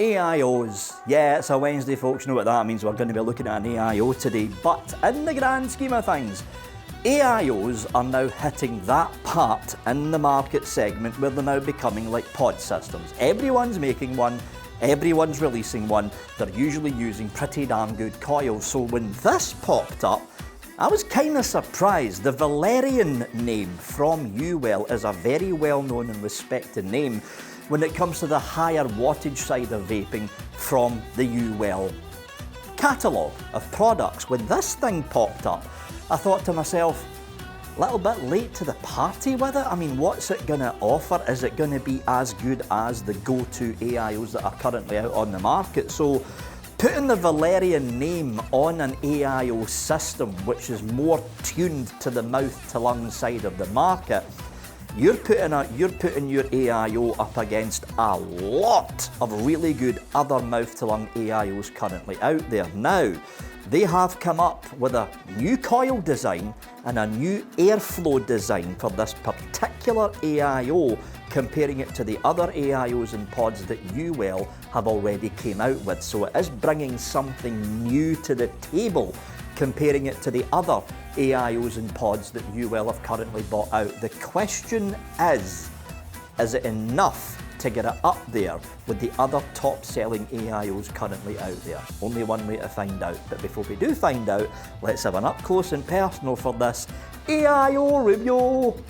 AIOs. Yeah, it's a Wednesday, folks. You know what that means. We're going to be looking at an AIO today. But in the grand scheme of things, AIOs are now hitting that part in the market segment where they're now becoming like pod systems. Everyone's making one, everyone's releasing one. They're usually using pretty damn good coils. So when this popped up, I was kind of surprised. The Valerian name from UWell is a very well-known and respected name when it comes to the higher wattage side of vaping from the UWell catalogue of products. When this thing popped up, I thought to myself, a little bit late to the party with it. I mean, what's it going to offer? Is it going to be as good as the go-to AIOs that are currently out on the market? So putting the Valerian name on an AIO system, which is more tuned to the mouth-to-lung side of the market, you're putting your AIO up against a lot of really good other mouth-to-lung AIOs currently out there. Now, they have come up with a new coil design and a new airflow design for this particular AIO, comparing it to the other AIOs and pods that UWell have already came out with. So it is bringing something new to the table, comparing it to the other AIOs and pods that UWell have currently bought out. The question is it enough to get it up there with the other top-selling AIOs currently out there? Only one way to find out. But before we do find out, let's have an up-close and personal for this AIO review.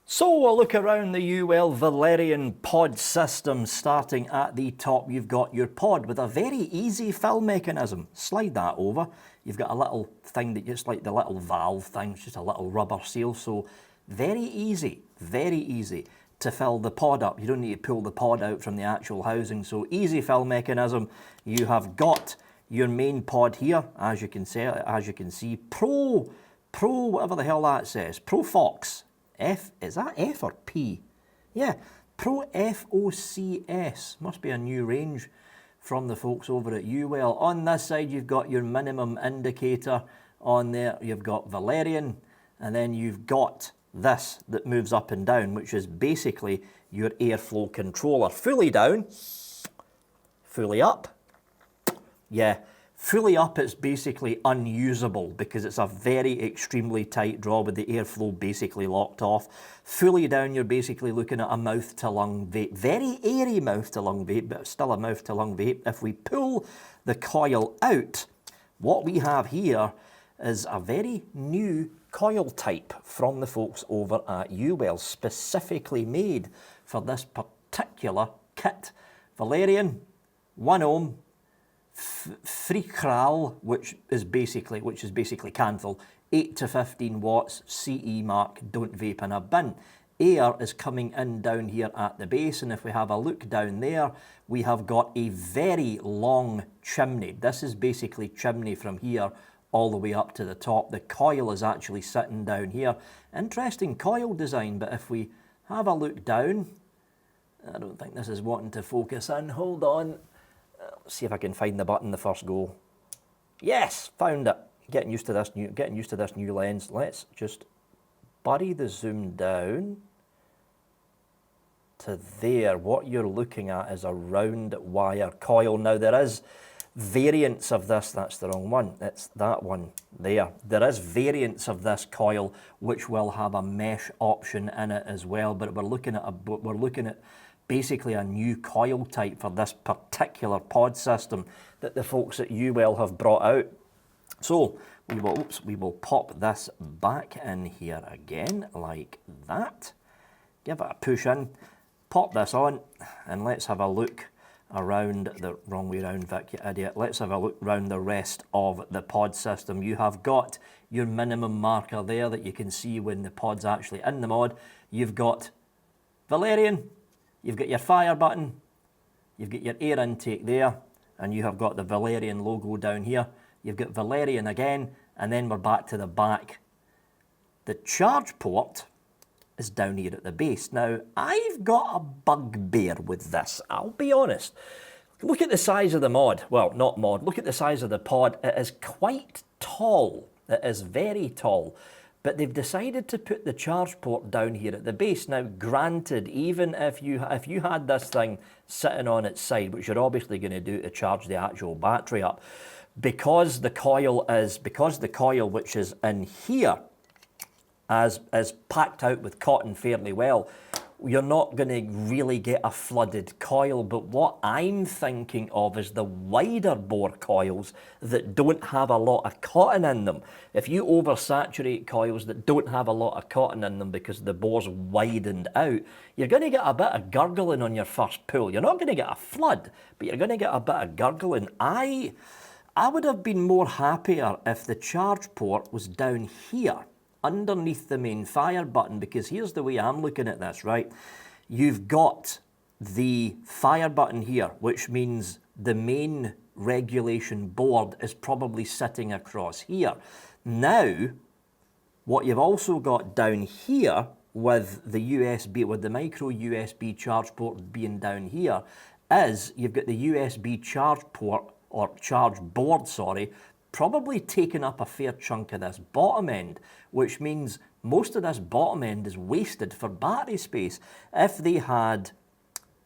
So a look around the UWell Valerian pod system. Starting at the top, you've got your pod with a very easy fill mechanism. Slide that over. You've got a little thing that just like the little valve thing, it's just a little rubber seal. So very easy to fill the pod up. You don't need to pull the pod out from the actual housing. So easy fill mechanism. You have got your main pod here, as you can see, Pro, whatever the hell that says, Pro Fox. Is that F or P? Yeah, Pro FOCS. Must be a new range from the folks over at UWell. On this side, you've got your minimum indicator. On there, you've got Valerian, and then you've got this that moves up and down, which is basically your airflow controller. Fully down, fully up. Yeah. Fully up, it's basically unusable because it's a very extremely tight draw with the airflow basically locked off. Fully down, you're basically looking at a mouth-to-lung vape. Very airy mouth-to-lung vape, but still a mouth-to-lung vape. If we pull the coil out, what we have here is a very new coil type from the folks over at UWell, specifically made for this particular kit. Valerian, 1 ohm. Frikral, which is basically Canthal, 8 to 15 watts, CE mark, don't vape in a bin. Air is coming in down here at the base, and if we have a look down there, we have got a very long chimney. This is basically chimney from here all the way up to the top. The coil is actually sitting down here. Interesting coil design, but if we have a look down, I don't think this is wanting to focus in. Hold on. Let's see if I can find the button the first go. Yes, found it. Getting used to this new lens. Let's just bury the zoom down to there. What you're looking at is a round wire coil. Now there is variants of this. That's the wrong one. It's that one there. There is variants of this coil which will have a mesh option in it as well. But we're looking at basically a new coil type for this particular pod system that the folks at UWell have brought out. So we will pop this back in here again like that. Give it a push in, pop this on, and let's have a look around the wrong way around, Vic, you idiot. Let's have a look around the rest of the pod system. You have got your minimum marker there that you can see when the pod's actually in the mod. You've got Valerian. You've got your fire button, you've got your air intake there, and you have got the Valerian logo down here. You've got Valerian again, and then we're back to the back. The charge port is down here at the base. Now, I've got a bugbear with this, I'll be honest. Look at the size of the mod. Well, not mod, look at the size of the pod. It is quite tall. It is very tall. But they've decided to put the charge port down here at the base. Now, granted, even if you had this thing sitting on its side, which you're obviously going to do to charge the actual battery up, because the coil which is in here is packed out with cotton fairly well, you're not going to really get a flooded coil. But what I'm thinking of is the wider bore coils that don't have a lot of cotton in them. If you oversaturate coils that don't have a lot of cotton in them because the bore's widened out, you're going to get a bit of gurgling on your first pull. You're not going to get a flood, but you're going to get a bit of gurgling. I would have been more happier if the charge port was down here, underneath the main fire button, because here's the way I'm looking at this, right? You've got the fire button here, which means the main regulation board is probably sitting across here. Now, what you've also got down here with the USB, with the micro USB charge port being down here, is you've got the USB charge port, or charge board, sorry, probably taking up a fair chunk of this bottom end, which means most of this bottom end is wasted for battery space. If they had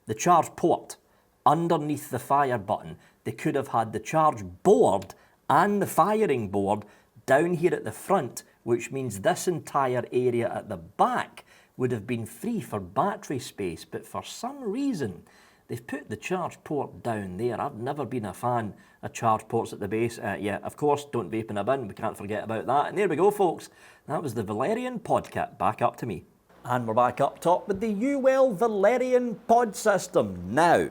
the charge port underneath the fire button, they could have had the charge board and the firing board down here at the front, which means this entire area at the back would have been free for battery space. But for some reason, they've put the charge port down there. I've never been a fan of charge ports at the base. Yeah, of course, don't vape in a bin. We can't forget about that. And there we go, folks. That was the Valerian Pod Kit. Back up to me. And we're back up top with the UWell Valerian Pod System. Now,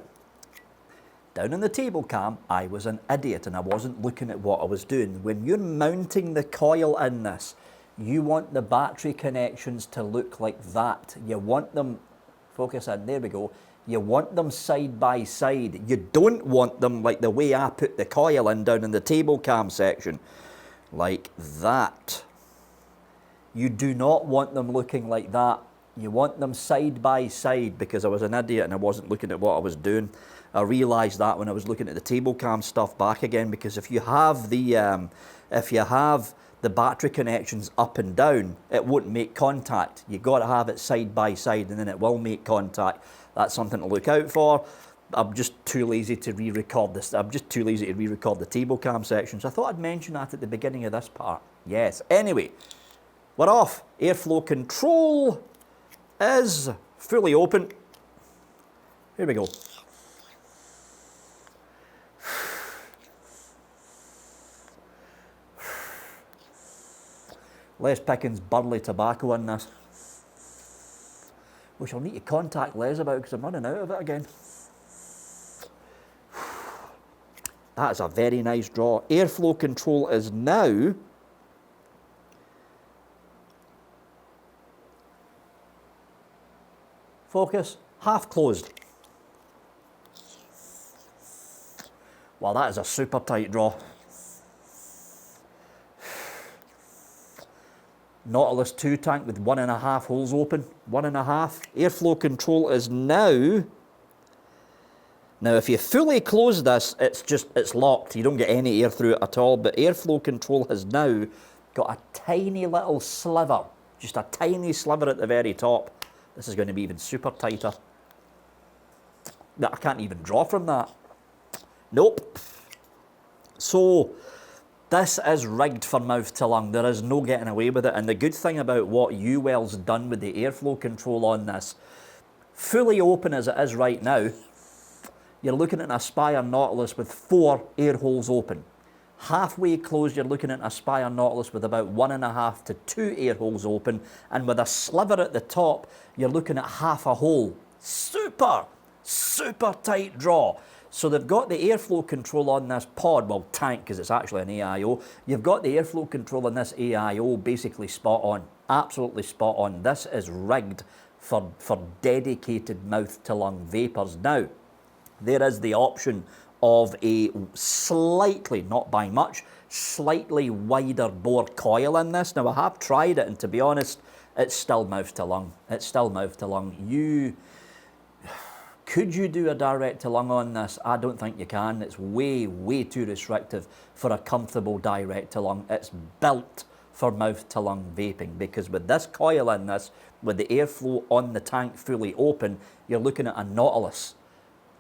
down in the table cam, I was an idiot and I wasn't looking at what I was doing. When you're mounting the coil in this, you want the battery connections to look like that. You want them, focus in, there we go. You want them side by side. You don't want them like the way I put the coil in down in the table cam section. Like that. You do not want them looking like that. You want them side by side, because I was an idiot and I wasn't looking at what I was doing. I realised that when I was looking at the table cam stuff back again, because if you have the battery connections up and down, it won't make contact. You got to have it side by side, and then it will make contact. That's something to look out for. I'm just too lazy to re-record this. I'm just too lazy to re-record the table cam section. So I thought I'd mention that at the beginning of this part. Yes. Anyway, we're off. Airflow control is fully open. Here we go. Les Pickens burley tobacco in this, which I'll need to contact Les about because I'm running out of it again. That is a very nice draw. Airflow control is now focus, half closed. Well, that is a super tight draw. Nautilus 2 tank with 1.5 holes open, 1.5. Airflow control is now if you fully close this, it's locked. You don't get any air through it at all, but airflow control has now got a tiny little sliver, just a tiny sliver at the very top. This is going to be even super tighter. I can't even draw from that. Nope. So, this is rigged for mouth to lung. There is no getting away with it. And the good thing about what UWell's done with the airflow control on this, fully open as it is right now, you're looking at an Aspire Nautilus with 4 air holes open. Halfway closed, you're looking at an Aspire Nautilus with about 1.5 to 2 air holes open. And with a sliver at the top, you're looking at half a hole. Super, super tight draw. So they've got the airflow control on this pod, well, tank, because it's actually an AIO. You've got the airflow control on this AIO basically spot on, absolutely spot on. This is rigged for dedicated mouth to lung vapors. Now, there is the option of a slightly, not by much, slightly wider bore coil in this. Now, I have tried it, and to be honest, it's still mouth to lung. It's still mouth to lung. Could you do a direct to lung on this? I don't think you can. It's way, way too restrictive for a comfortable direct to lung. It's built for mouth-to-lung vaping, because with this coil in this, with the airflow on the tank fully open, you're looking at a Nautilus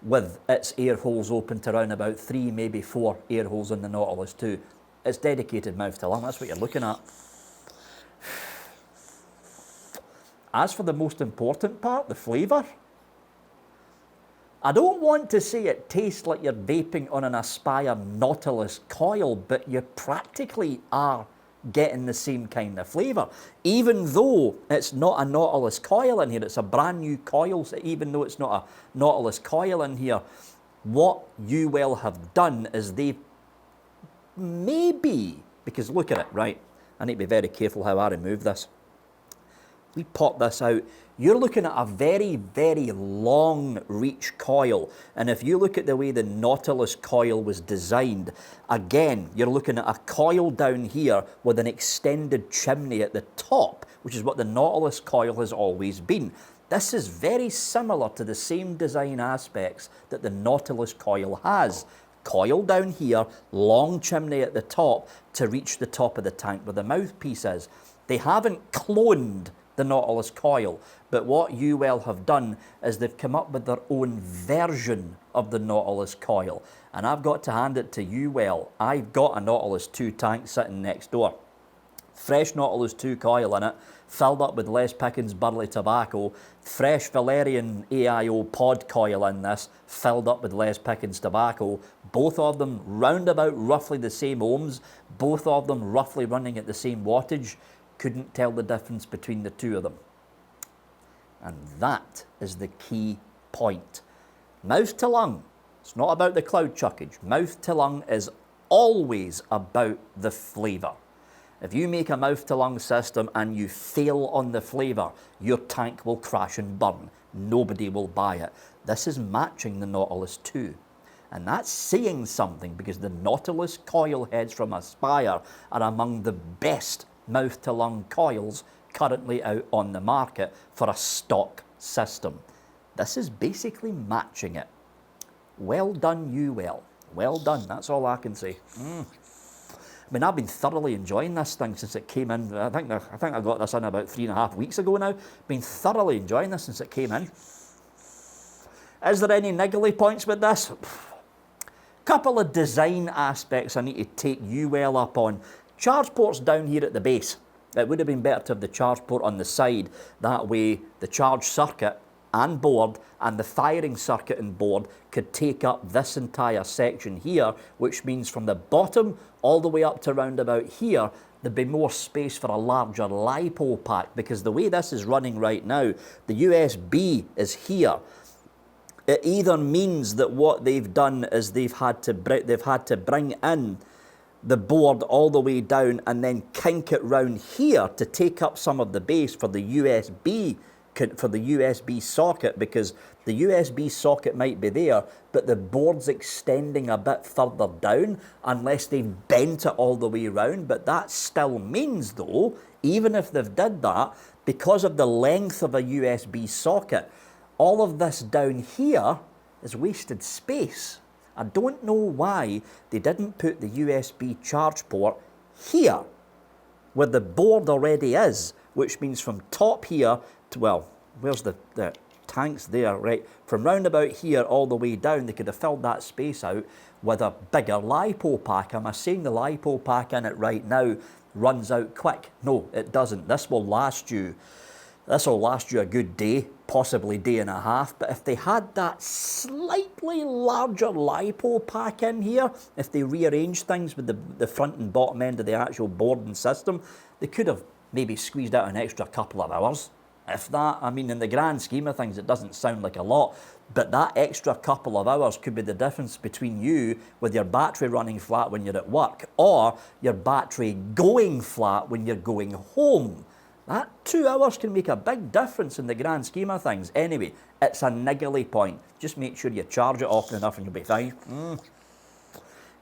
with its air holes open to around about 3, maybe 4 air holes in the Nautilus too. It's dedicated mouth-to-lung, that's what you're looking at. As for the most important part, the flavour, I don't want to say it tastes like you're vaping on an Aspire Nautilus coil, but you practically are getting the same kind of flavour. Even though it's not a Nautilus coil in here, it's a brand new coil, so even though it's not a Nautilus coil in here, what UWell have done is they maybe, because look at it, right, I need to be very careful how I remove this. We pop this out, you're looking at a very, very long reach coil. And if you look at the way the Nautilus coil was designed, again, you're looking at a coil down here with an extended chimney at the top, which is what the Nautilus coil has always been. This is very similar to the same design aspects that the Nautilus coil has. Coil down here, long chimney at the top to reach the top of the tank where the mouthpiece is. They haven't cloned the Nautilus coil, but what UWell have done is they've come up with their own version of the Nautilus coil. And I've got to hand it to UWell. I've got a Nautilus 2 tank sitting next door. Fresh Nautilus 2 coil in it, filled up with Les Pickens Burley tobacco, fresh Valerian AIO pod coil in this, filled up with Les Pickens tobacco, both of them round about roughly the same ohms, both of them roughly running at the same wattage. Couldn't tell the difference between the two of them. And that is the key point. Mouth to lung, it's not about the cloud chuckage. Mouth to lung is always about the flavour. If you make a mouth to lung system and you fail on the flavour, your tank will crash and burn. Nobody will buy it. This is matching the Nautilus 2. And that's saying something, because the Nautilus coil heads from Aspire are among the best mouth-to-lung coils currently out on the market for a stock system. This is basically matching it. Well done, UWell. Well done, that's all I can say. I mean, I've been thoroughly enjoying this thing since it came in. I think I got this in about 3.5 weeks ago now. Been thoroughly enjoying this since it came in. Is there any niggly points with this? Couple of design aspects I need to take UWell up on. Charge port's down here at the base. It would have been better to have the charge port on the side. That way the charge circuit and board and the firing circuit and board could take up this entire section here, which means from the bottom all the way up to round about here, there'd be more space for a larger LiPo pack, because the way this is running right now, the USB is here. It either means that what they've done is they've had to bring in the board all the way down and then kink it round here to take up some of the base for the USB socket, because the USB socket might be there, but the board's extending a bit further down unless they've bent it all the way around. But that still means though, even if they've did that, because of the length of a USB socket, all of this down here is wasted space. I don't know why they didn't put the USB charge port here, where the board already is, which means from top here to, well, where's the tanks there, right? From round about here all the way down, they could have filled that space out with a bigger LiPo pack. Am I saying the LiPo pack in it right now runs out quick? No, it doesn't. This will last you a good day, possibly day and a half. But if they had that slightly larger LiPo pack in here, if they rearranged things with the front and bottom end of the actual board and system, they could have maybe squeezed out an extra couple of hours. If that, I mean, in the grand scheme of things, it doesn't sound like a lot, but that extra couple of hours could be the difference between you with your battery running flat when you're at work, or your battery going flat when you're going home. That 2 hours can make a big difference in the grand scheme of things. Anyway, it's a niggly point. Just make sure you charge it often enough and you'll be fine.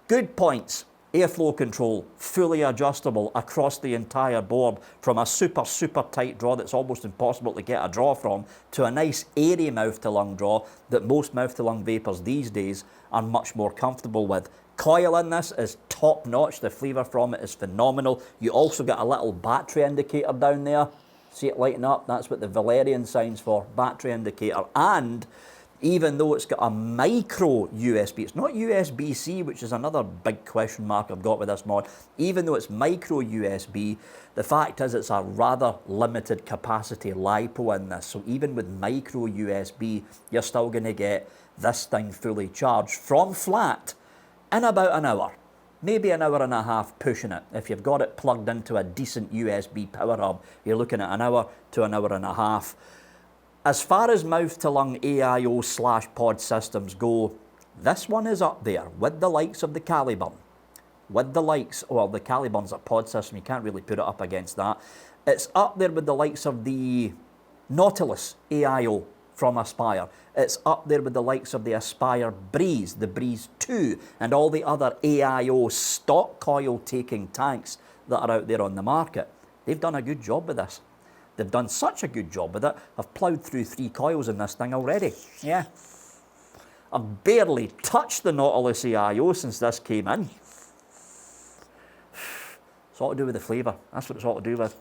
Good points. airflow control, fully adjustable across the entire board, from a super, super tight draw that's almost impossible to get a draw from, to a nice airy mouth-to-lung draw that most mouth-to-lung vapors these days are much more comfortable with. Coil in this is top-notch. The flavour from it is phenomenal. You also get a little battery indicator down there. See it lighting up? That's what the Valerian signs for, battery indicator. And even though it's got a micro USB, it's not USB-C, which is another big question mark I've got with this mod. Even though it's micro USB, the fact is it's a rather limited capacity LiPo in this. So even with micro USB, you're still going to get this thing fully charged from flat in about an hour. Maybe an hour and a half pushing it. If you've got it plugged into a decent USB power hub, you're looking at an hour to an hour and a half. As far as mouth-to-lung AIO/pod systems go, this one is up there with the likes of the Caliburn. With the likes, well, the Caliburn's a pod system, you can't really put it up against that. It's up there with the likes of the Nautilus AIO from Aspire. It's up there with the likes of the Aspire Breeze, the Breeze 2, and all the other AIO stock coil-taking tanks that are out there on the market. They've done a good job with this. They've done such a good job with it, I've ploughed through 3 coils in this thing already. Yeah. I've barely touched the Nautilus AIO since this came in. It's all to do with the flavour. That's what it's all to do with.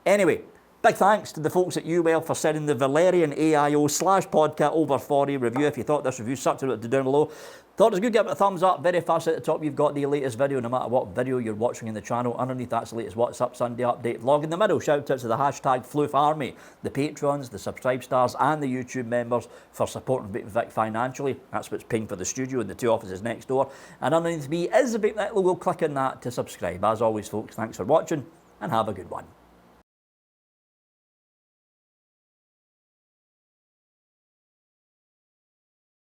Anyway, big thanks to the folks at UWell for sending the Valerian AIO/pod kit over for a review. If you thought this review sucked, it down below. Thought it was good, give it a thumbs up. Very fast at the top, you've got the latest video, no matter what video you're watching in the channel. Underneath, that's the latest What's Up Sunday update vlog. In the middle, shout out to the hashtag Floof Army, the Patrons, the Subscribe Stars, and the YouTube members for supporting Vaping With Vic financially. That's what's paying for the studio and the 2 offices next door. And underneath me is the Vaping With Vic logo. Click on that to subscribe. As always, folks, thanks for watching and have a good one.